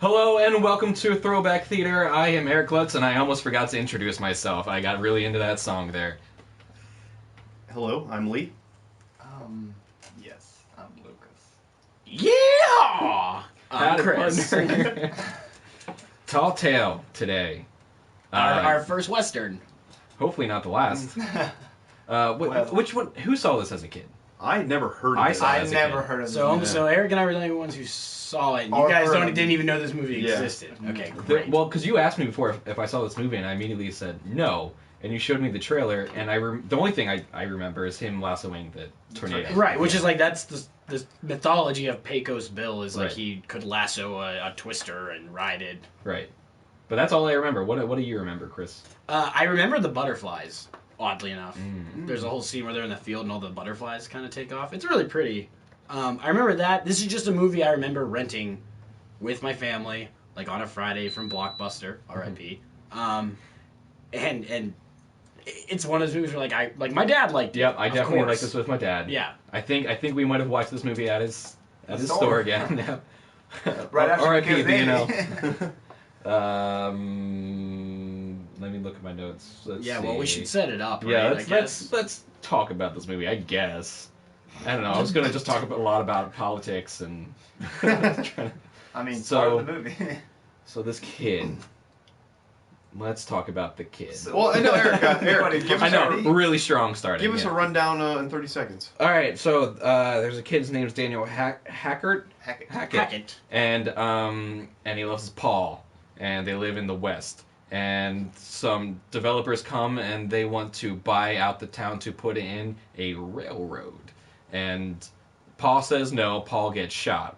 Hello and welcome to Throwback Theater. I am Eric Lutz and I almost forgot to introduce myself. I got really into that song there. Hello, I'm Lee. Yes, I'm Lucas. Yeah! I'm Chris. Tall tale today. Our first Western. Hopefully not the last. Which one? Who saw this as a kid? I had never heard of I this. saw it I as a never kid. heard of So, this. so Eric and I were the only ones who saw it. And Or you guys heard of didn't it. even know this movie Yeah. existed. Okay, The- great. well, because you asked me before if I saw this movie, and I immediately said no. And you showed me the trailer, and the only thing I remember is him lassoing the tornado. Right, which is like that's the mythology of Pecos Bill is like Right. he could lasso a twister and ride it. Right. But that's all I remember. What do you remember, Chris? I remember the butterflies. Oddly enough, Mm. there's a whole scene where they're in the field and all the butterflies kind of take off. It's really pretty. I remember that. This is just a movie I remember renting with my family, like on a Friday from Blockbuster, R.I.P. And it's one of those movies where like my dad liked it. Yep, I of definitely course. liked this with my dad. Yeah. I think we might have watched this movie at his store Store. again. Yeah. Right after R.I.P. Because You let me look at my notes. Let's Yeah, see. well, we should set it up. Yeah, right? let's talk about this movie. I guess. I don't know. I was gonna just talk a lot about politics and. I mean, So- part of the movie. So this kid. Let's talk about the kid. Well, I know, Eric. Give I us, know, already- really strong starting. give us yeah. a rundown in 30 seconds. All right, so there's a kid. His name's Daniel Hackett. Hackett. And he loves his Paul, and they live in the West. And some developers come and they want to buy out the town to put in a railroad. And Paul says no. Paul gets shot.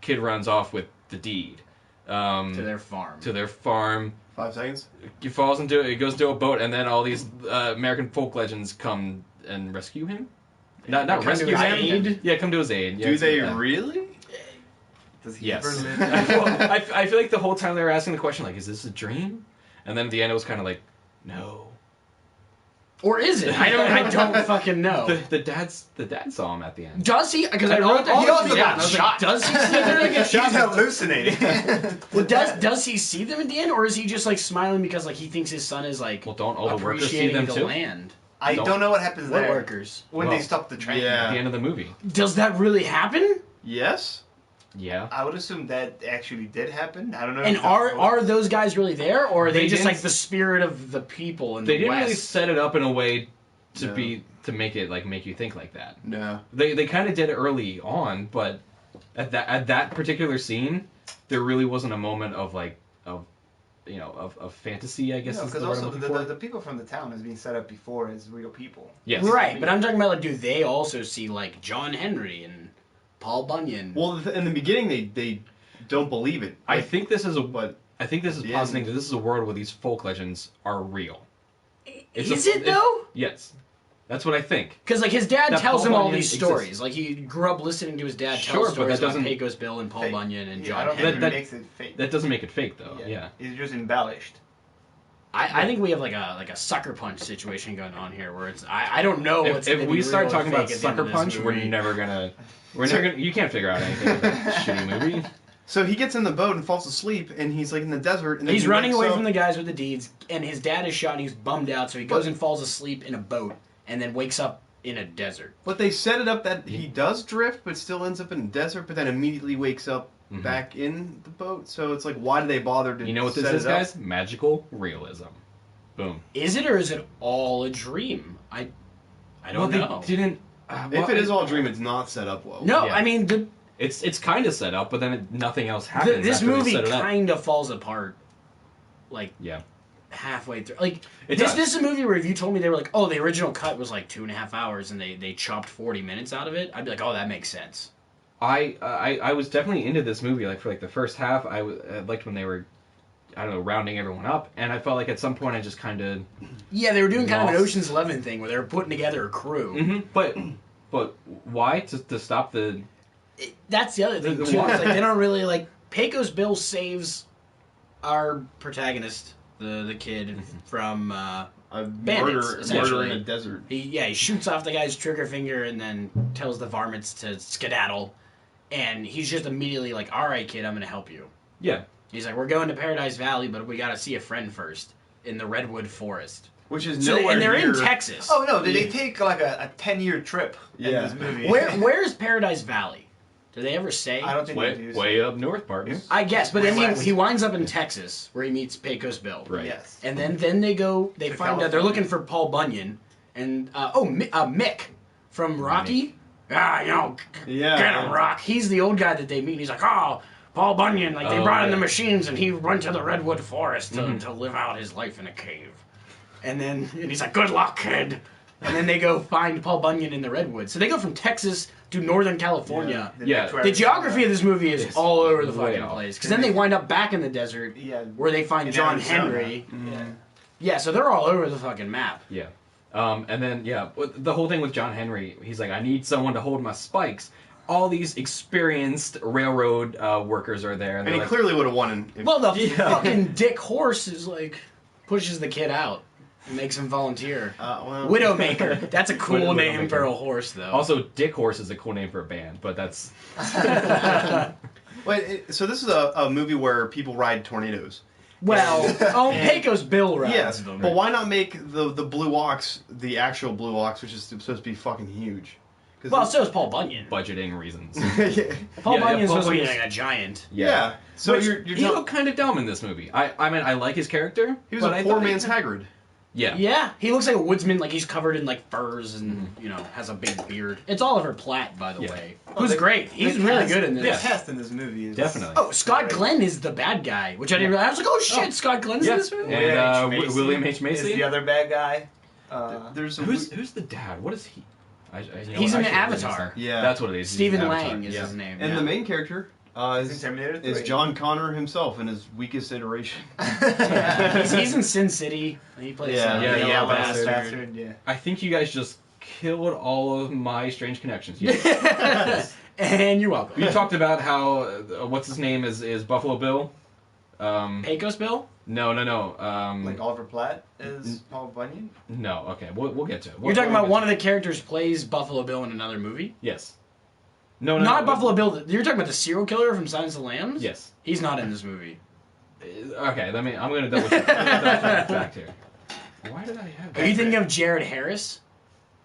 Kid runs off with the deed. To their farm. To their farm. 5 seconds. He falls into it. He goes into a boat, and then all these American folk legends come and rescue him. Not Come to rescue his him. aid? Yeah, come to his aid. Yeah, Do they yeah. really? Does he Yes. ever live? Well, I feel like the whole time they were asking the question, like, is this a dream? And then at the end, it was kind of like, no. Or is it? I don't fucking know. The dad saw him at the end. Does he? Because I And wrote that all he the- also yeah, got I was shot. Does he see them again? He's hallucinating. Well, does he see them at the end, or is he just like smiling because like he thinks his son is like Well, don't all the workers see appreciating them the too? land? I don't know what happens What there workers? when Well, they stop the train. yeah. At the end of the movie. Does that really happen? Yes. Yeah. I would assume that actually did happen. I don't know. And if are those guys really there, or are they, They just didn't- like the spirit of the people in They the didn't West? really set it up in a way to No. make it like make you think like that. No. They kind of did it early on, but at that particular scene, there really wasn't a moment of like of fantasy. I guess is because the word I'm also looking for. the people from the town has been set up before as real people. Yes. Right, but I'm talking about like, do they also see like John Henry and Paul Bunyan? Well, in the beginning, they don't believe it. I think this is But positing that this is a world where these folk legends are real. Is it though? Yes, that's what I think. Because like his dad That tells Paul him all Bunyan these exists. stories. Like he grew up listening to his dad Sure, tell but stories that about doesn't- Pecos Bill and Paul Fake. Bunyan and I John don't Henry. think That- it makes it fake. That doesn't make it fake though. Yeah. It's just embellished. I think we have like a sucker punch situation going on here where it's I don't know what's If gonna we be start real or talking about fake at the end Sucker of this Punch, movie. we're never gonna. You can't figure out anything with that shitty movie. so he gets in the boat and falls asleep, and he's like in the desert. And then He's he running wakes away up- from the guys with the deeds, and his dad is shot, and he's bummed out, so he goes and falls asleep in a boat, and then wakes up in a desert. But they set it up that he does drift, but still ends up in the desert, but then immediately wakes up Mhm. back in the boat. So it's like, why do they bother to You know what this set is, it up? guys? Magical realism. Boom. Is it, or is it all a dream? I don't know. They didn't. If it is all a dream, it's not set up well. No, Yeah. I mean It's kind of set up, but then nothing else happens. this after they movie set it up. kind of falls apart, like Yeah. halfway through. Like It this does. is a movie where if you told me they were like, oh, the original cut was like 2.5 hours, and they chopped 40 minutes out of it, I'd be like, oh, that makes sense. I was definitely into this movie. Like for like the first half, I liked when they were, I don't know, rounding everyone up, and I felt like at some point I just kind of. Yeah, they were doing kind of an Lost. Ocean's 11 thing where they were putting together a crew. Mm-hmm. But why to stop the? That's the other thing The- too. why? It's like they don't really like Pecos Bill saves our protagonist, the kid, from A Bandits, murder in essentially. a desert. he shoots off the guy's trigger finger and then tells the varmints to skedaddle, and he's just immediately like, all right, kid, I'm gonna help you. Yeah, He's like, we're going to Paradise Valley, but we got to see a friend first in the redwood forest. Which is So, nowhere and they're near... in Texas. Oh no! Did they take like a 10-year trip in Yeah. this movie? Where's Paradise Valley? Do they ever say? I don't think they do. Way up north, Barton. I guess, but then West. he winds up in Texas where he meets Pecos Bill. Right. Yes. And then they go. They To find out they're California. looking for Paul Bunyan and Mick from Rocky. Mick. Yeah. Get him, Rock. He's the old guy that they meet. And he's like, oh, Paul Bunyan. Like they Oh, brought in the yeah. machines, and he went to the redwood forest to, Mhm. to live out his life in a cave. And he's like, good luck, kid. And then they go find Paul Bunyan in the redwoods. So they go from Texas to Northern California. Then Yeah. they try The to- geography of this movie is It's all over the way fucking off. place. Because then they wind up back in the desert Yeah. where they find In John Arizona. Henry. Yeah. Yeah, so they're all over the fucking map. Yeah. And then, the whole thing with John Henry, he's like, I need someone to hold my spikes. All these experienced railroad workers are there. And they're he like, clearly would have won. If, Well, the Yeah. fucking dick horse is like, pushes the kid out and makes him volunteer. well, Widowmaker. That's a cool name Widowmaker. for a horse, though. Also, Dick Horse is a cool name for a band, but that's... Wait, so this is a movie where people ride tornadoes. well, Pecos Bill rides Yes, them. but why not make the Blue Ox the actual Blue Ox, which is supposed to be fucking huge? 'Cause Well, so is Paul Bunyan. budgeting reasons. yeah. Paul Yeah, Bunyan's Paul supposed to be Bunyan's- like a giant. Yeah. So Which, you're he looked kind of dumb in this movie. I mean, I like his character. he was but a I poor thought he- man's Hagrid. Yeah. Yeah, he looks like a woodsman, like he's covered in like furs and has a big beard. It's Oliver Platt, by the Yeah. way, Oh, who's the- great. He's the really cast- good in this. The Yeah. cast in this movie is Definitely. Oh, Scott Glenn is the bad guy, which I didn't realize. I was like, oh shit, Scott Glenn's in this movie? Yeah. And, William H. Macy William H. is Macy? the other bad guy. There's a Who's the dad? What is he? He's in I should have written Avatar. this down. Yeah. That's what it is. He's Stephen in Avatar. Lang is Yeah. his name. and yeah. the main character He's in is Terminator 3. John Connor himself in his weakest iteration. he's in Sin City. He plays Yeah, yeah, Yellow yeah, Bastard. yeah. I think you guys just killed all of my strange connections. Yeah. And you're welcome. We talked about how what's his name is Buffalo Bill. Pecos Bill? No. Like Oliver Platt is Paul Bunyan. No. Okay, we'll get to it. You're talking about one of the characters plays Buffalo Bill in another movie? Yes. No. Not Buffalo Bill. You're talking about the serial killer from Silence of the Lambs? Yes. He's not in this movie. Okay. I'm gonna double check. Fact here. Why did I have? Are you thinking of Jared Harris?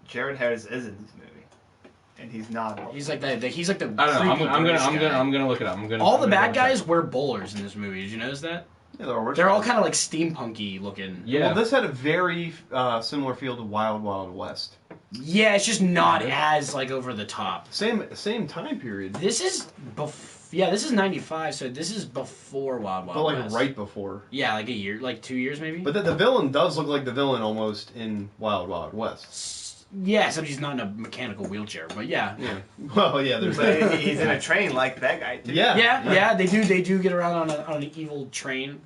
Jared Harris is in this movie, and he's not. He's like the he's like the. I don't know. creepy I'm British gonna guy. I'm gonna look it up. All the I'm gonna bad double check. guys wear bowlers in this movie. Did you notice that? Yeah, they're They're all kind of like steampunky looking. Yeah. Well, this had a very similar feel to Wild Wild West. Yeah, it's just not as like over the top. Same time period, This is this is 95, so this is before Wild Wild but like West. right before. Yeah, like a year, like 2 years maybe. But the villain does look like the villain almost in Wild Wild West. Yeah, except he's not in a mechanical wheelchair. But yeah. Yeah. Well, yeah, there's that. But he's in a train like that guy too. Yeah. Yeah, they do get around on an evil train.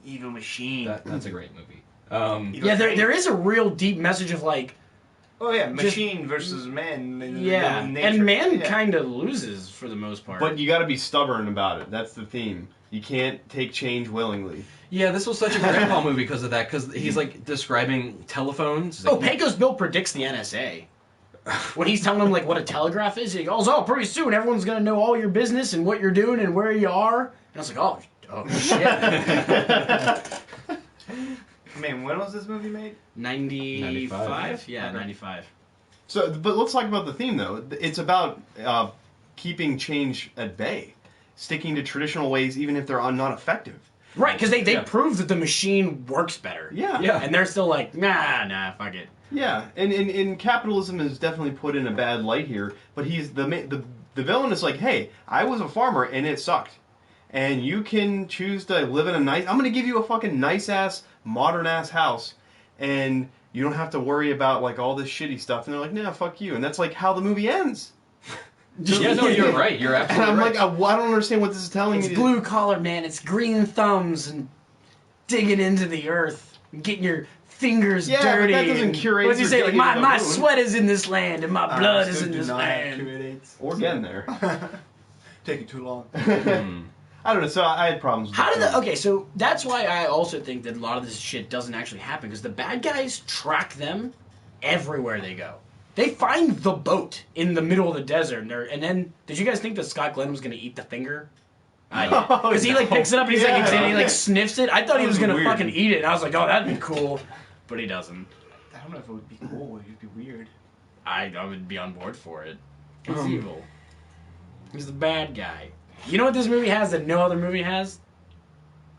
Evil machine. That's a great movie. Evil Yeah, train. there is a real deep message of like, Oh yeah, just- machine versus man. yeah, nature. and man Yeah. kind of loses for the most part. But you got to be stubborn about it. That's the theme. You can't take change willingly. Yeah, this was such a grandpa movie because of that. Because he's like describing telephones. He's Oh, like, Pecos Bill predicts the NSA. When he's telling them like what a telegraph is, he goes, "Oh, pretty soon everyone's gonna know all your business and what you're doing and where you are." And I was like, "Oh shit." I mean, when was this movie made? 95? Yeah, Okay. 95. So, but let's talk about the theme though. It's about keeping change at bay, sticking to traditional ways even if they're not effective. Right, because they Yeah. prove that the machine works better. Yeah. Yeah. And they're still like, nah, fuck it. Yeah, and capitalism is definitely put in a bad light here. But he's the villain is like, hey, I was a farmer and it sucked, and you can choose to live in a nice. I'm gonna give you a fucking nice ass, modern ass house, and you don't have to worry about like all this shitty stuff. And they're like, nah, fuck you. And that's like how the movie ends. yeah, no, you're right. You're And absolutely I'm right. like, I don't understand what this is telling It's me. blue collar, man. It's green thumbs and digging into the earth and getting your fingers Yeah, but dirty. that doesn't and- cure What does he AIDS say? or Like, digging my, into the my moon." sweat is in this land and my blood is in this land. Or getting there. Taking too long. Hmm. I don't know. So I had problems with How the did film. okay, so that's why I also think that a lot of this shit doesn't actually happen, because the bad guys track them everywhere they go. They find the boat in the middle of the desert, and then, did you guys think that Scott Glenn was going to eat the finger I did. Because he like picks it up and he's like Yeah. examining, he like sniffs it. I thought he was That was gonna weird. fucking eat it. And I was like, oh, that'd be cool, but he doesn't. I don't know if it would be cool. It would be weird. I would be on board for it. He's evil. He's the bad guy. You know what this movie has that no other movie has?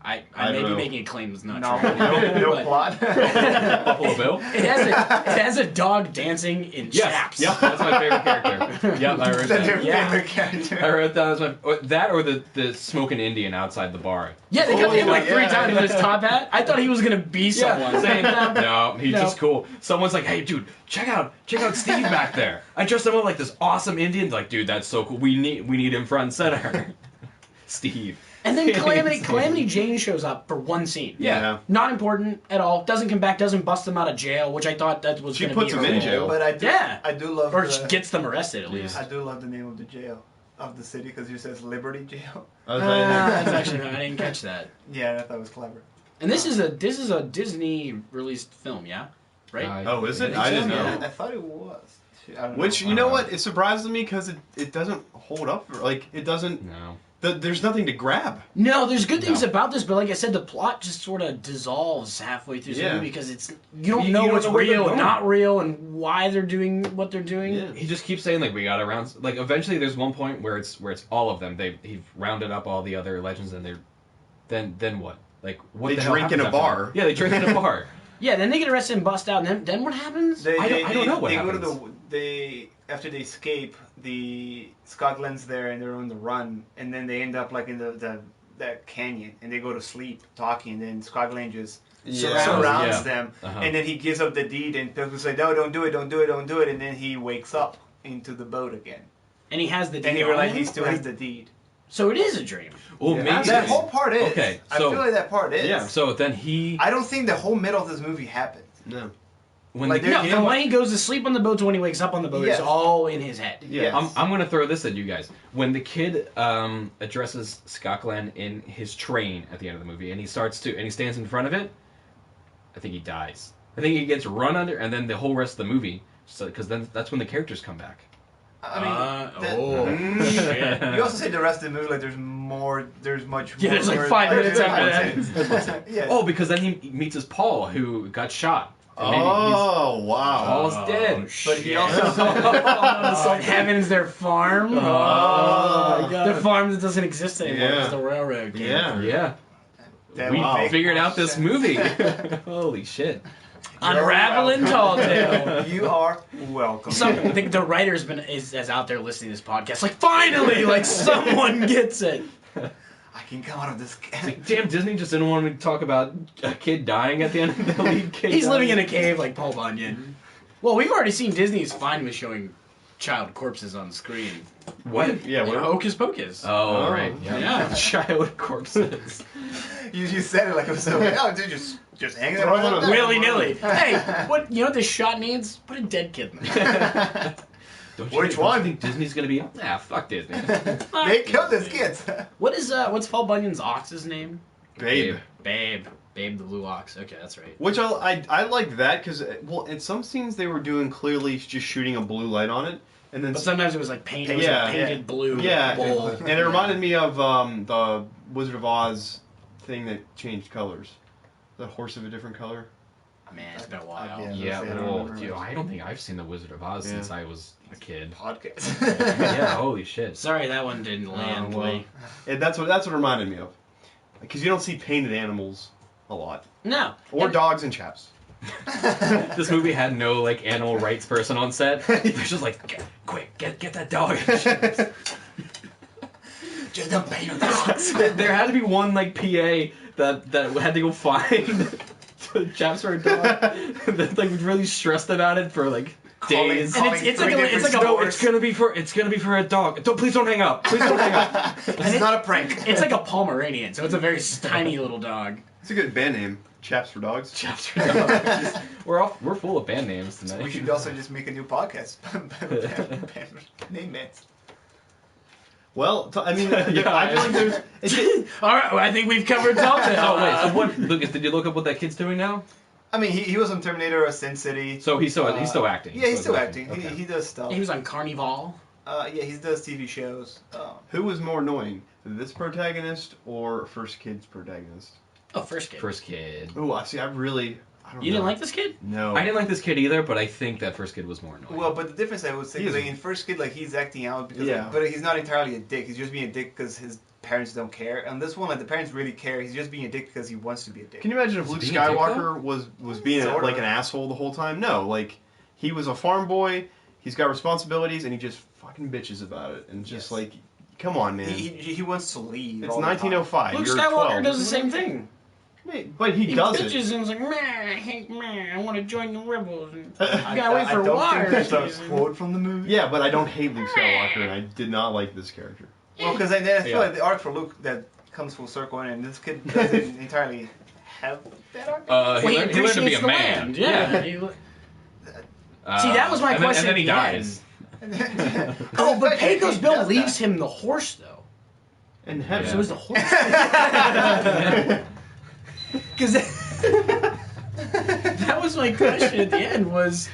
I I may don't be know. making a claim that's not No, true. no But plot. Buffalo Bill. It has a dog dancing in chaps. Yes, that's my favorite character. Yep, I wrote That's your that. Yeah. favorite character. I wrote that as that or the smoking Indian outside the bar. Yeah, they cut him like 3 yeah. times with his top hat. I thought he was gonna be someone. same. No, he's No. just cool. Someone's like, "Hey, dude, check out Steve back there. I dressed him up like this awesome Indian." Like, dude, that's so cool. We need him front and center. Steve. And then Calamity Jane shows up for one scene. Yeah. Not important at all. Doesn't come back. Doesn't bust them out of jail, which I thought that was She going to be puts her him in role. jail. But I do love Or the, gets them arrested at least. I do love the name of the jail of the city because it says Liberty Jail. I was like, That's actually I didn't catch that. Yeah, I thought it was clever. And this is a Disney released film, yeah, right? Oh, is it? think I didn't so. know. I thought it was. I don't Which, know. you know what? It surprises me because it doesn't hold up. Like, it doesn't... No. There's nothing to grab. No, there's good things No. about this, but like I said, the plot just sort of dissolves halfway through the Yeah. movie because you don't You know don't what's know where they're real and going. not real and why they're doing what they're doing. Yeah. He just keeps saying like we got around. Like eventually, there's one point where it's all of them. He's rounded up all the other legends, and then what? Like what? They the hell drink in happens a after bar. that? Yeah, they drink in a bar. Yeah, then they get arrested and bust out, and then what happens? I don't know what they happens. Go to they after they escape, the Scotland's there and they're on the run, and then they end up like in that canyon, and they go to sleep talking, and then Scotland just surrounds Yeah. them, Uh-huh. and then he gives up the deed, and Pilgrim's like, no, don't do it, don't do it, don't do it, and then he wakes up into the boat again, And he has the deed and he on realizes him? he still has the deed. So it is a dream. Well, Yeah. maybe That whole part is. Okay, I so- feel like that part is. Yeah. So then he I don't think the whole middle of this movie happened. No. when like, the there- No, kid, from when he goes to sleep on the boat to when he wakes up on the boat, Yes. it's all in his head. Yeah. Yes. I'm gonna throw this at you guys. When the kid addresses Scotland in his train at the end of the movie, and he stands in front of it, I think he dies. I think he gets run under, and then the whole rest of the movie, because then that's when the characters come back. I mean, oh, shit. you also say the rest of the movie like there's much Yeah, more. there's like 5 minutes after that. Yeah. Oh, because then he meets his Paul, who got shot. And maybe he's- Oh, wow. Paul's dead. But he shit. also Heaven's their farm. Oh, my God. The farm that doesn't exist anymore Yeah. because the railroad came. Yeah. Yeah, that we would make figured more out this sense. movie. Holy shit! Unraveling You're tall welcome. tale. You are welcome. The writer's is out there listening to this podcast. Like, finally, like someone gets it. I can come out of this. Like, damn, Disney just didn't want me to talk about a kid dying at the end of the lead kid. He's living in dying. a cave like Paul Bunyan. Well, we've already seen Disney is fine with showing child corpses on screen. What? Yeah, what? Hocus Pocus. Oh, right. Yeah. Child corpses. You said it like it was so. Oh, dude, just hang it Throw right it up on there. Willy nilly. Hey, what you know what this shot needs? Put a dead kid in there. Don't Which don't one? you think Disney's gonna be? Nah, fuck Disney. They killed his kids. What's Paul Bunyan's ox's name? Babe. Babe the blue ox. Okay, that's right. Which I like that because, well, in some scenes they were doing clearly just shooting a blue light on it. And then But sometimes it was like painted. It was Yeah. a painted blue Yeah. bowl. And it reminded me of the Wizard of Oz thing that changed colors. The horse of a different color. Man, it's been a while. Yeah. Yeah, I don't well, remember dude, much. I don't think I've seen the Wizard of Oz Yeah. since I was a kid. Podcast. Yeah, holy shit. Sorry, that one didn't land. well. Lee. And that's what it reminded me of. Because you don't see painted animals a lot. No. Or And- dogs and chaps. This movie had no like animal rights person on set. They're just like, quick, get that dog. Just don't paint on the dogs. There had to be one like PA that had to go find the chaps for a dog. That like was really stressed about it for like days. And it's like a No, it's gonna be for a dog. Please don't hang up. Please don't hang up. This is not a prank. It's like a Pomeranian, so it's a very tiny little dog. It's a good band name. Chaps for dogs. Chaps for dogs. We're full of band names tonight. We should also just make a new podcast. Name bands. Well, I mean, Yeah, I feel like there's. All right, well, I think we've covered Telltale. Oh wait, so what? Lucas, did you look up what that kid's doing now? I mean, he was on Terminator or Sin City. So he's still acting. Yeah, he's still acting. Okay. He does stuff. He was on Carnival. Yeah, he does TV shows. Who was more annoying, this protagonist or First Kid's protagonist? Oh, First Kid. First Kid. Oh, I see. I don't You know. didn't like this kid? No. I didn't like this kid either, but I think that First Kid was more annoying. Well, but the difference I would say He is is- like in First Kid, like he's acting out because, Yeah. but he's not entirely a dick. He's just being a dick because his parents don't care. And this one, like the parents really care. He's just being a dick because he wants to be a dick. Can you imagine if Was Luke he being a dick, Skywalker was being Sort like of. an asshole the whole time? No, like he was a farm boy. He's got responsibilities, and he just fucking bitches about it. And just Yes. like, come on, man. He wants to leave. It's all the time. 1905. Luke You're Skywalker 12. does the same thing. Wait, but he He does bitches it. and is like, man, I hate man. I want to join the rebels. And you I gotta wait for don't water think that's season. a quote from the movie. Yeah, but I don't hate Luke Skywalker, and I did not like this character. Well, because I feel Yeah. like the arc for Luke that comes full circle, and this kid doesn't entirely have that arc. he Well, he learned to be appreciates a the man. land. Yeah. See, that was my and then- question And then he at the dies. Oh, but Pecos He Bill does leaves that. him the horse, though. And heaven. So is the horse. Because that was my question at the end was,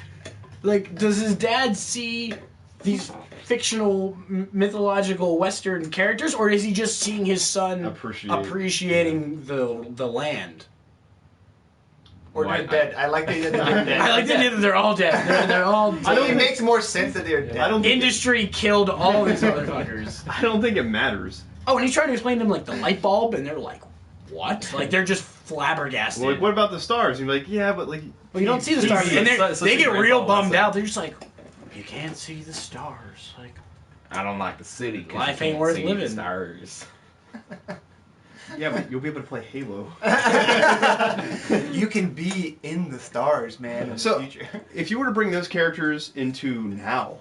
like, does his dad see these fictional, mythological Western characters, or is he just seeing his son appreciating the land? Or Why- they're dead. I like the idea that they're dead. I like the idea that they're all dead. They're all I don't dead. it makes more sense that they're dead. I don't think Industry killed all these motherfuckers. I don't think it matters. Oh, and he's trying to explain to them, like, the light bulb, and they're like, what? Like, they're just flabbergasted. Well, like, what about the stars? And you're like, yeah, but like, Well, you don't see the He's- stars, and he's such they a get great real ball, bummed that's out. They're just like, you can't see the stars. Like, I don't like the city. 'cause Life you ain't can't worth see living. the Stars. yeah, but you'll be able to play Halo. You can be in the stars, man, in So- the future. If you were to bring those characters into now,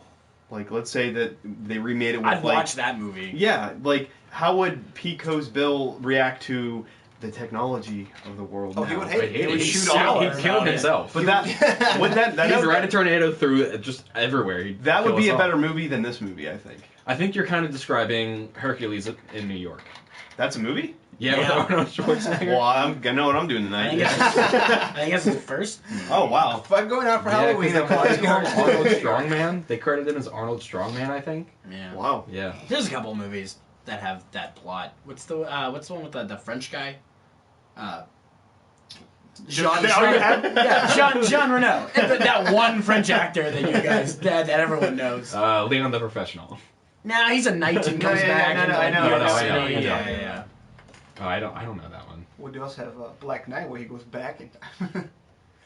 like let's say that they remade it with I'd like, watch that movie. yeah, like how would Pico's Bill react to the technology of the world? Oh, now? he would I hate hate it. He would it. shoot Sour. all He'd kill about it. himself. But that would that He'd ride a tornado through just everywhere. He'd that would kill be us a all. better movie than this movie, I think. I think you're kind of describing Hercules in New York. That's a movie? Yeah, Yeah. with Arnold Schwarzenegger. Well, I know what I'm doing I tonight. think that's his first. Oh wow. If I'm going out for Yeah, Halloween, because I'm they going called to Arnold Strongman. They credited him as Arnold Strongman, I think. Yeah. Wow. Yeah. There's a couple movies that have that plot. What's the one with the French guy? Jean, Jean Reno. That one French actor that you guys that everyone knows. Leon the Professional. Nah, he's a knight and No, comes yeah, back. no, and no, like, I know, New York I know, I City. know, I know. Yeah. Oh, I don't know that one. Would you also have Black Knight where he goes back in time?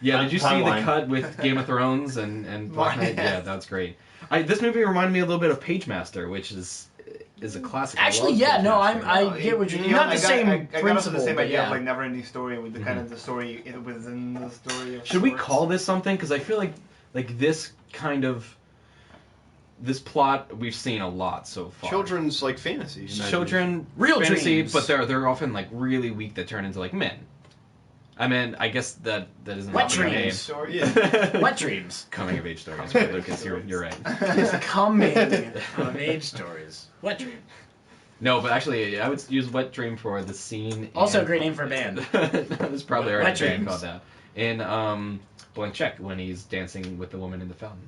Yeah, did you see the Timeline. cut with Game of Thrones and Black Knight? Yeah. Yeah, that's great. This movie reminded me a little bit of Pagemaster, which is a classic. I Actually, love yeah, no, Pagemaster. I get what you're. You know, Not I the got- same I got also principle, the same but idea yeah. of like never-ending story with the kind Mhm. of the story within the story. Of Should we sorts. call this something? Because I feel like this kind of this plot we've seen a lot so far. Children's like fantasy. imagine. Children, Real fantasy, dreams. but they're often like really weak that turn into like men. I mean, I guess that isn't Wet coming of dreams. age. Story. Yeah. Wet dreams. Coming of age stories, right, Lucas. You're right. Coming of age stories. Wet dream. No, but actually, I would use Wet Dream for the scene. Also a in- great name for a band. There's probably already Wet a band Dreams. called that. In Blank Check, when he's dancing with the woman in the fountain.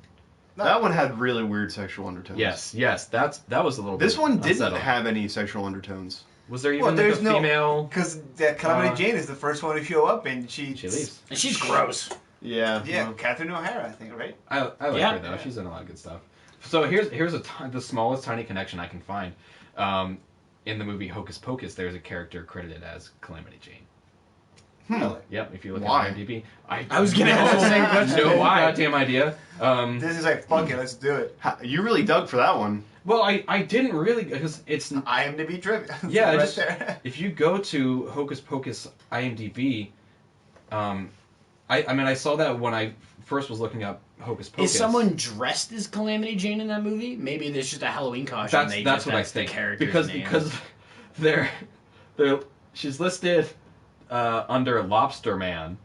That one had really weird sexual undertones. Yes, that was a little. This bit one didn't unsettling. have any sexual undertones. Was there even Well, like, a there's no- female? Because that Calamity Uh, Jane is the first one to show up, and she She leaves. And she's gross. Yeah. Yeah, well, Catherine O'Hara, I think, right? I like Yeah. her though. She's in a lot of good stuff. So here's the smallest tiny connection I can find. In the movie Hocus Pocus, there's a character credited as Calamity Jane. Really? Yep, if you look Why? at IMDb. I was gonna ask the same question. No Why? goddamn idea. This is like, fuck it, let's do it. You really dug for that one. Well, I didn't really because it's IMDb trivia. Yeah, right just- there. if you go to Hocus Pocus IMDb, I saw that when I first was looking up Hocus Pocus. Is someone dressed as Calamity Jane in that movie? Maybe there's just a Halloween costume. That's they that's just what I have the think character's because name. because they're she's listed under Lobster Man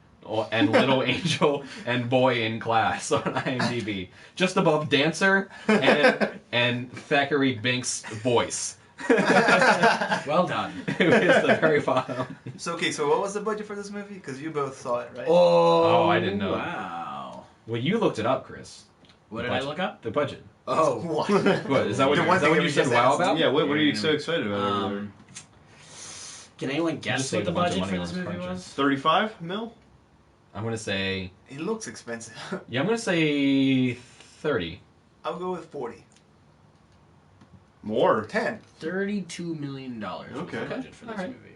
and Little Angel and Boy in Class on IMDb, just above Dancer and Thackeray Binks' voice. Well done. Who is the very bottom. So, okay, so what was the budget for this movie? Because you both saw it, right? Oh, I didn't know. Wow. Well, you looked it up, Chris. What The did I budget. look up? The budget. Oh. What? What is that? What, The is one that thing what we you said just wow asked. about? Yeah, what are you so excited about over there? Can anyone guess Just what saved the a bunch of budget for money this on movie furniture. was? 35 mil. I'm gonna say. It looks expensive. Yeah, I'm gonna say 30. I'll go with 40. More. 10. $32 million was Okay. the budget for this Alright. movie.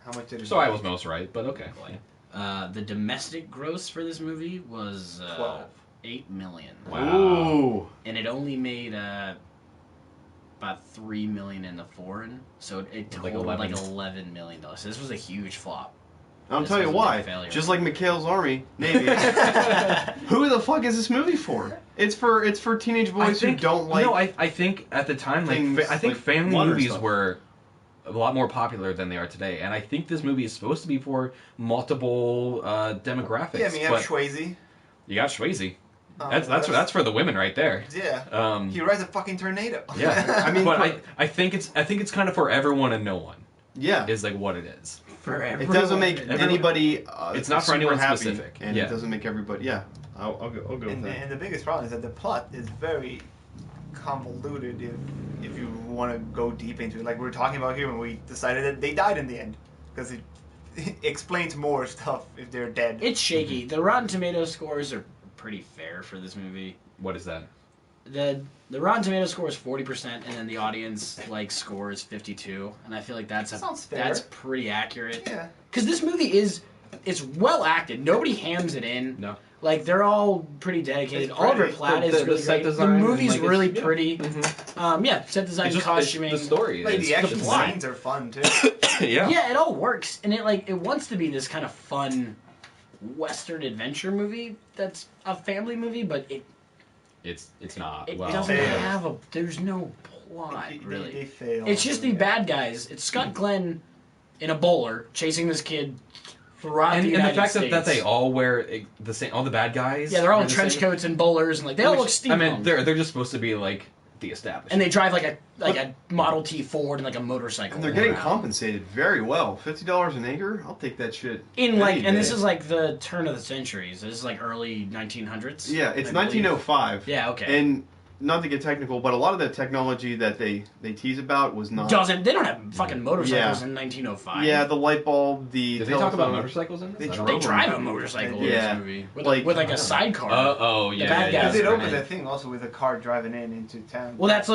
How much did it So I was most right, but okay. The domestic gross for this movie was 12. $8 million. Wow. Ooh. And it only made about $3 million in the foreign, so it Like totaled like 11. $11 million. So this was a huge flop. I'll This tell you was a why. big failure. Just like McHale's Army, Navy. Who the fuck is this movie for? It's for teenage boys who don't like. No, I think at the time, like, things I think like family water movies stuff. were a lot more popular than they are today, and I think this movie is supposed to be for multiple demographics. Yeah, I mean, you but have Swayze. you got Swayze. Um, That's for the women right there. Yeah. He rides a fucking tornado. Yeah, I mean, but I think it's kind of for everyone and no one yeah. is like what it is. For It doesn't make Everyone- anybody. It's not for super anyone happy, specific. and Yeah. it doesn't make everybody. Yeah, I'll go with And, that. and the biggest problem is that the plot is very convoluted if you want to go deep into it. Like we were talking about here when we decided that they died in the end. Because it explains more stuff if they're dead. It's shaky. The Rotten Tomatoes scores are pretty fair for this movie. What is that? The Rotten Tomatoes score is 40%, and then the audience scores 52, and I feel like Sounds fair. that's pretty accurate. Yeah. Because this movie it's well acted. Nobody hams it in. No. Like they're all pretty dedicated. It's Oliver pretty. Platt The is really set great. The design and, movie's like, it's- really yeah. pretty. Mm-hmm. Set design, It's just costuming. the story. Like It's the action plot. scenes are fun too. yeah. Yeah, it all works, and it wants to be this kind of fun Western adventure movie that's a family movie, but It's not. it well, doesn't fails. have there's no plot really. They fail. It's just the bad guys. It's Scott Glenn in a bowler chasing this kid throughout and the the United fact States. that they all wear the same, all the bad guys. they're all wear in the trench same- coats and bowlers, and they all look which, steampunk. I mean, they're just supposed to be like the establishment. and they drive like a Model T Ford and like a motorcycle. And they're getting around. compensated very well. $50 an acre. I'll take that shit. In any and this day. is like the turn of the centuries. This is like early 1900s. Yeah, it's I believe. 1905. Yeah, okay. And not to get technical, but a lot of the technology that they tease about was not. They don't have fucking motorcycles Yeah. in 1905. Yeah, the light bulb, the. Did they talk about telephone. motorcycles in this? They I don't drove They know. drive a motorcycle in Yeah. this movie with, Like- with a sidecar. Oh yeah. bad yeah, guys Because it yeah. opens that thing also with a car driving into town. Well, that's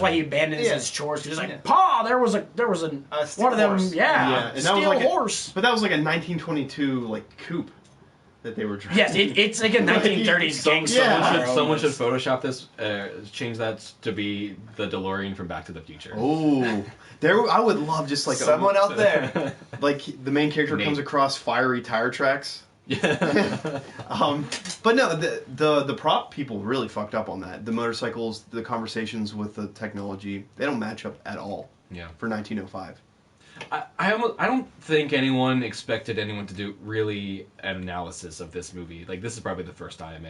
why he abandons Yeah. his chores. He's like, Yeah. Pa, there was an steel one of them, horse. Yeah, and that steel was like horse. But that was like a 1922 like coupe that they were driving. Yes, it's like a 1930s gangster. Yeah. Someone should Photoshop this, change that to be the DeLorean from Back to the Future. Oh, I would love just like Someone out there. like the main character Nate. comes across fiery tire tracks. Yeah. But no, the prop people really fucked up on that. The motorcycles, the conversations with the technology, they don't match up at all yeah. for 1905. I don't think anyone expected anyone to do really an analysis of this movie. Like, this is probably the first time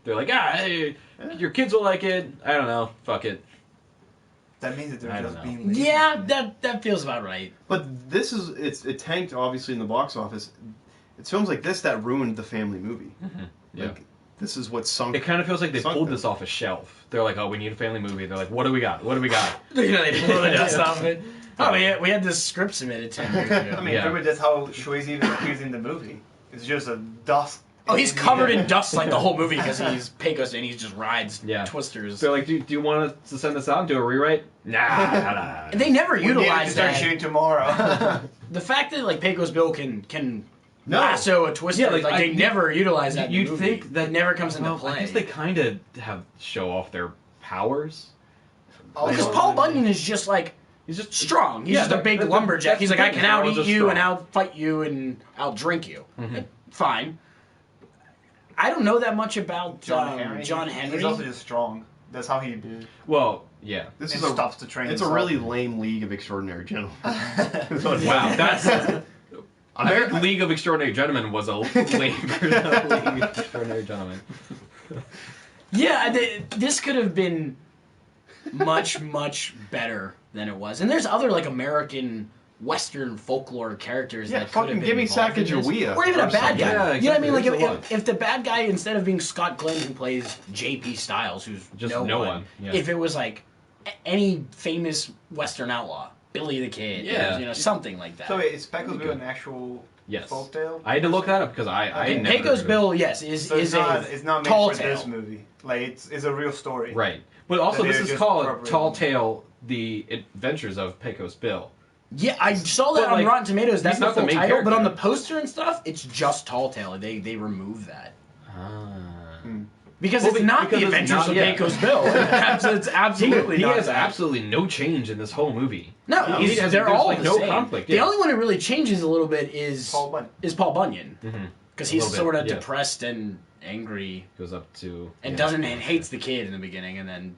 they're like, hey, your kids will like it. I don't know. Fuck it. That means that they're I just don't know. being lazy. Yeah, that feels about right. But it tanked obviously in the box office. It's films like this that ruined the family movie. Yeah. Like, this is what sunk. It kind of feels like they Sunk pulled them. this off a shelf. They're like, oh, we need a family movie. They're like, what do we got? What do we got? They blew the dust off it. Oh, we had this script submitted 10 years ago. I mean, Yeah. remember that's how Swayze even appears in the movie. It's just a dust. Oh, he's covered in dust like the whole movie because he's Pecos and he just rides Yeah. twisters. They're like, do you want us to send this out and do a rewrite? Nah. They never We need to utilize start that. shooting tomorrow. The fact that like Pecos Bill can No. lasso a twister, Yeah, like, like, they never utilize that. in the You'd movie. think that it never comes into well, play. I guess they kind of have show off their powers. Because Paul Bunyan is just like He's just strong. He's Yeah, just a that- big that- lumberjack. that's He's the like, I thing, can out everyone's eat just you and strong. out fight you and I'll drink you. Mhm. Fine. I don't know that much about John Henry. John Henry. He's also just strong. That's how he Well, yeah. This and is stops the train. It's a really lame League of Extraordinary Gentlemen. Wow, that's. I think League of Extraordinary Gentlemen was a lame version of League of Extraordinary Gentlemen. Yeah, this could have been much, much better than it was. And there's other like American Western folklore characters Yeah, that could fucking have been give me involved in this. Sacagawea Or even a or bad something. guy. Yeah, You know what I mean? Like exactly. There's a lot. if the bad guy, instead of being Scott Glenn who plays J.P. Styles, who's Just no no one, one, yeah. if it was like any famous Western outlaw, Billy the Kid. Yeah. Or, something like that. So wait, is Pecos Bill an actual Yes. folktale? I had to look that up because I Okay. never heard Pecos of it. Bill, yes, is So it's a not made tall for tale. this movie. Like it's a real story. Right. But also, That this they're is just called appropriating. Tall Tale: The Adventures of Pecos Bill. Yeah, I saw that But, on like, Rotten Tomatoes. That's he's the not the full main title, but on the character. poster and stuff, it's just Tall Tale. They remove that. Because Well, it's not because the it's Adventures not- of yeah. Pecos Bill. It's absolutely He not has that. absolutely no change in this whole movie. No, He has- they're there's, all like, the no same. conflict, The yeah. only one who really changes a little bit is Paul Bunyan. Because A he's little bit, sort of yeah. depressed and angry Goes up to and hates the kid in the beginning and then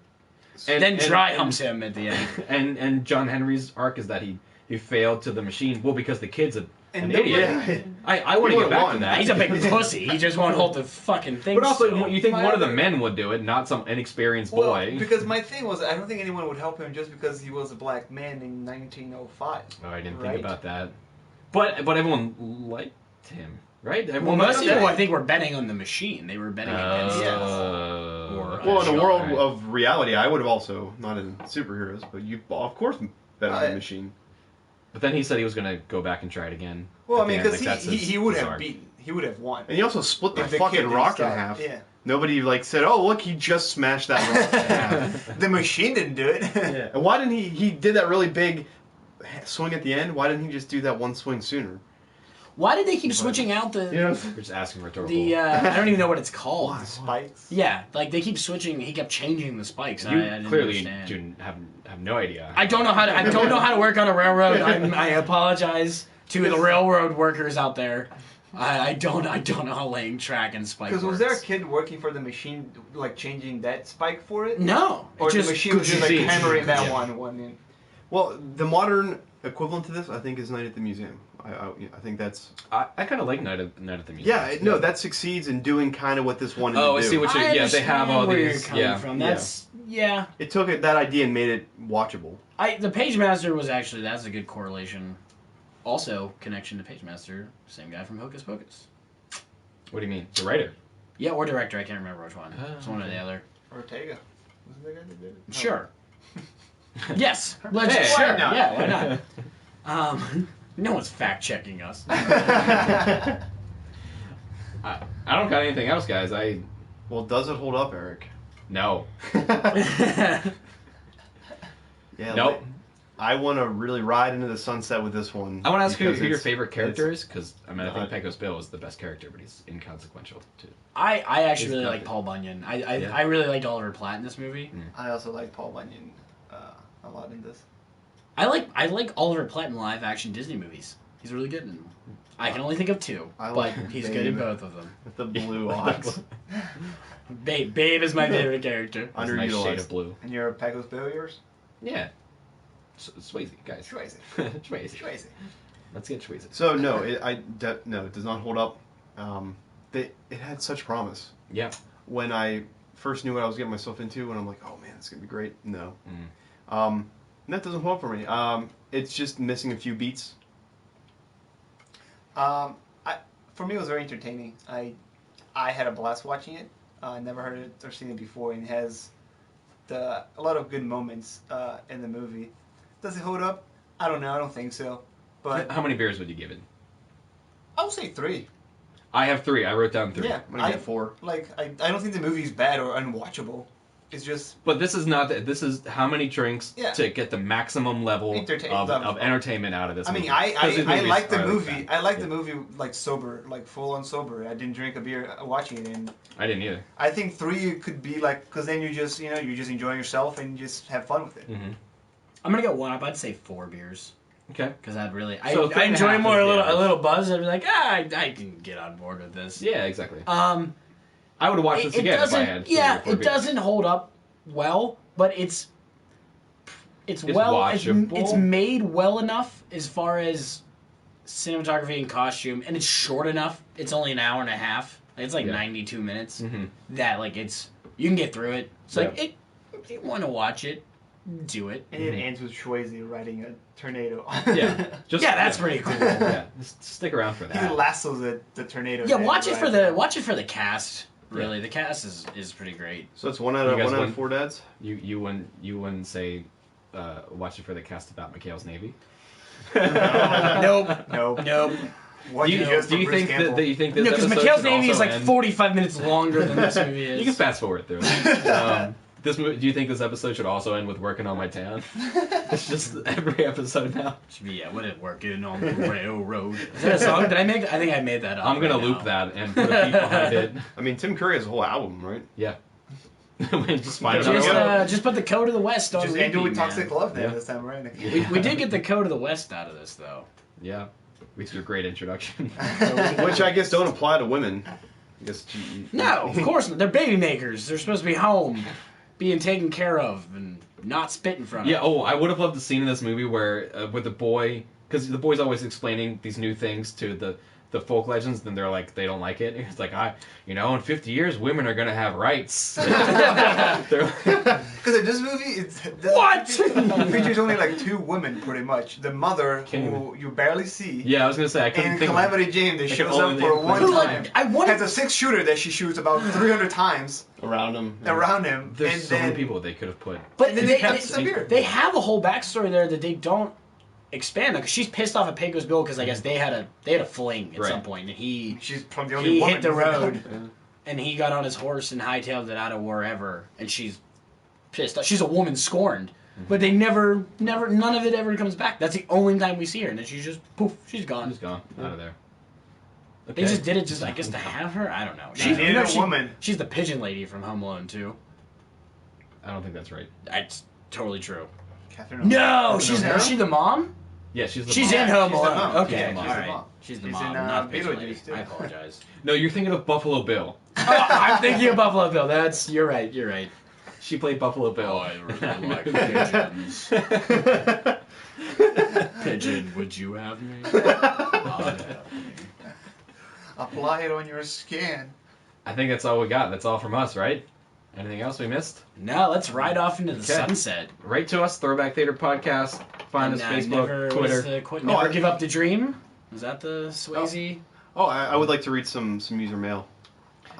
and dry humps him at the end. And John Henry's arc is that he failed to the machine. Well, because the kid's an nobody- idiot. I want to get back to that. He's a big pussy. He just won't hold the fucking thing. But also, still. you think My one of the other- men would do it, not some inexperienced Well, boy. because my thing was, I don't think anyone would help him just because he was a black man in 1905. Oh, I didn't Right? think about that. But everyone liked him, right? Well, Everyone most liked people, him. I think, were betting on the machine. They were betting against Yes. it. Or Well, in a sure, world alright. of reality, I would have also, not in superheroes, but you, of course, bet on the machine. But then he said he was going to go back and try it again. Well, at I the mean, end. because Like, that's he his would have arc. beaten. He would have won. And he also split the If the kid fucking didn't rock in stop. half. Yeah. Nobody said, "Oh, look, he just smashed that rock in half." The machine didn't do it. Yeah. And why didn't he? He did that really big swing at the end. Why didn't he just do that one swing sooner? Why did they keep switching out the You know, We're just asking rhetorical. I don't even know what it's called. Why? Spikes. Yeah, like they keep switching. He kept changing the spikes. You I didn't clearly understand. have no idea. I don't know how to. I don't know how to work on a railroad. I apologize to the railroad workers out there. I don't know how laying track and spike Because works. was there a kid working for the machine, like changing that spike for it? No, Or it the machine was just like see. hammering that Yeah. one in. well, the modern equivalent to this, I think, is Night at the Museum. I think that's I kind of like Night at the Museum. yeah. No, that succeeds in doing kind of what this wanted Oh, to I do. see what you. I Yeah, they have understand all where these. You're coming Yeah. from. That's yeah. It took that idea and made it watchable. The Pagemaster was actually that's a good correlation. Also, connection to Pagemaster, same guy from Hocus Pocus. What do you mean? The writer. Yeah, or director. I can't remember which one. Oh, It's one or the okay. other. Ortega. Wasn't that guy that did it? Sure. Yes. Let's Hey, sure. why not? Yeah, why not? No one's fact checking us. I don't got anything else, guys. Well, does it hold up, Eric? No. Yeah. Nope. like, I want to really ride into the sunset with this one. I want to ask who because your it's- favorite character it's- is, because I think not- Pecos Bill is the best character, but he's inconsequential too. I actually He's really got like it. Paul Bunyan. Yeah. I really liked Oliver Platt in this movie. I also like Paul Bunyan a lot in this. I like Oliver Platt in live action Disney movies. He's really good in them. I can only think of two, I but like he's good in Babe. both of them. With the blue ox. Babe is my favorite character. Nice shade Underutilized. of blue. And you're a Pecos Bill, yours? Yeah. Swayze, guys. Swayze. Swayze. Swayze. Let's get Swayze. So no, no, it does not hold up. It had such promise. Yeah. When I first knew what I was getting myself into, and I'm like, oh man, it's gonna be great. No, Mm. and that doesn't hold up for me. It's just missing a few beats. For me, it was very entertaining. I had a blast watching it. I never heard it or seen it before, and it has a lot of good moments in the movie. Does it hold up? I don't know. I don't think so. But How many beers would you give it? I would say 3. I have 3. I wrote down 3. Yeah, I'm gonna get 4. Like I don't think the movie's bad or unwatchable. It's just But this is not that. This is how many drinks Yeah. to get the maximum level of entertainment out of this. I mean, movie. I 'Cause these movies like the are movie. that. I like Yeah. the movie like sober, like full on sober. I didn't drink a beer watching it, and I didn't either. I think 3 could be like because then you're just enjoying yourself and you just have fun with it. Mm-hmm. I'm gonna go one up. I'd say 4 beers. Okay. Because I'd really, So I 3.5 enjoy is more the a average. little buzz. I'd be like, I can get on board with this. Yeah, exactly. Um, I would watch this it again if I doesn't. had 3 or Yeah, 4 it beers. doesn't hold up well, but it's well. watchable. It's made well enough as far as cinematography and costume, and it's short enough. It's only an hour and a half. It's like Yeah. 92 minutes. Mm-hmm. That like you can get through it. It's like Yeah. if you want to watch it, do it. And it ends with Swayze riding a tornado. Yeah. Just, Yeah, that's pretty cool. Yeah, just stick around for He that. lassos the tornado. Yeah, and watch it rides for the cast. Really, the cast is pretty great. So it's one out You of guys 1 out won- of 4 dads. You wouldn't say watch it for the cast about McHale's Navy. Nope. Nope. Nope. What Do you, just do for you Bruce think Campbell? that you think this No, because episode McHale's should Navy is also like end- 45 minutes longer than this movie is. You can fast forward through it. Do you think this episode should also end with working on my tan? It's just every episode now. Should be, yeah, what it working on the railroad. Is that a song? Did I make that? I think I made that up. I'm gonna right loop now. that and put a beat behind it. I mean, Tim Curry has a whole album, right? Yeah. Just find another Just, one. just put the Code of the West on Just repeat, end it with man. Toxic Love then Yeah. this time around. We did get the Code of the West out of this, though. Yeah. Which is a great introduction. Which I guess don't apply to women. I guess No, of course not. They're baby makers. They're supposed to be home, being taken care of, and not spit in front of. Yeah, oh, I would have loved the scene in this movie where, with the boy, because the boy's always explaining these new things to the folk legends, and they're like, they don't like it. It's like, in 50 years, women are going to have rights. They're like, Because in this movie, What? It features only like 2 women, pretty much. The mother, who you barely see, yeah, I was going to say, I couldn't and think Calamity Jane that I could shows up only for think- one Who, time. like, I wanted- Has a 6-shooter that she shoots about 300 times around him. around him. There's and so then many people they could have put. But then they, they they, disappear. they have a whole backstory there that they don't expand on. Because she's pissed off at Pecos Bill because I guess they had a fling at Right. some point, and he she's probably the only he woman. hit the who's like, road, and he got on his horse and hightailed it out of wherever, and she's pissed off. She's a woman scorned, but they never, none of it ever comes back. That's the only time we see her, and then she's just poof, she's gone. She's gone out of there. They just did it just, I guess, to have her. I don't know. She needed a woman. She's the pigeon lady from Home Alone too. I don't think that's right. That's totally true. Catherine No, O'Hara. she's O'Hara? is she the mom? Yeah, she's the She's mom. in Home she's the Alone. mom. Okay, Yeah, she's all the right. mom. She's the She's mom, in, not the pigeon lady. Beetlejuice, too. I apologize. No, you're thinking of Buffalo Bill. Oh, I'm thinking of Buffalo Bill. You're right. You're right. She played Buffalo Bill. Oh, I really like pigeons. Pigeon, would you have me? I'd have me. Apply it on your skin. I think that's all we got. That's all from us, right? Anything else we missed? No, let's ride off into the Okay. sunset. Write to us, Throwback Theater Podcast. Find us And, Facebook, never, Twitter. Never give up the dream. Is that the Swayze? Oh, I would like to read some user mail.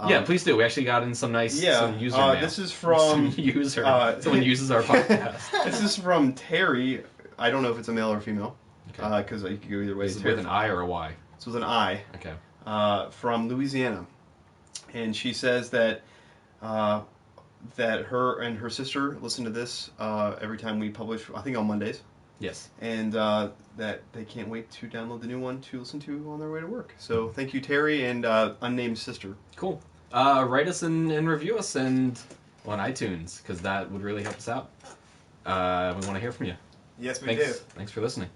Yeah, please do. We actually got in some nice some user mail. This is from Some user. Someone uses our podcast. this is from Terry. I don't know if it's a male or female, Okay. because you could go either way. Is it Terry- with an I or a Y? This was an I. Okay. From Louisiana, and she says that that her and her sister listen to this every time we publish. I think on Mondays, Yes. and that they can't wait to download the new one to listen to on their way to work. So thank you, Terry, and unnamed sister. Cool. Write us and review us and on iTunes because that would really help us out. We want to hear from you. Yes, we do. Thanks for listening.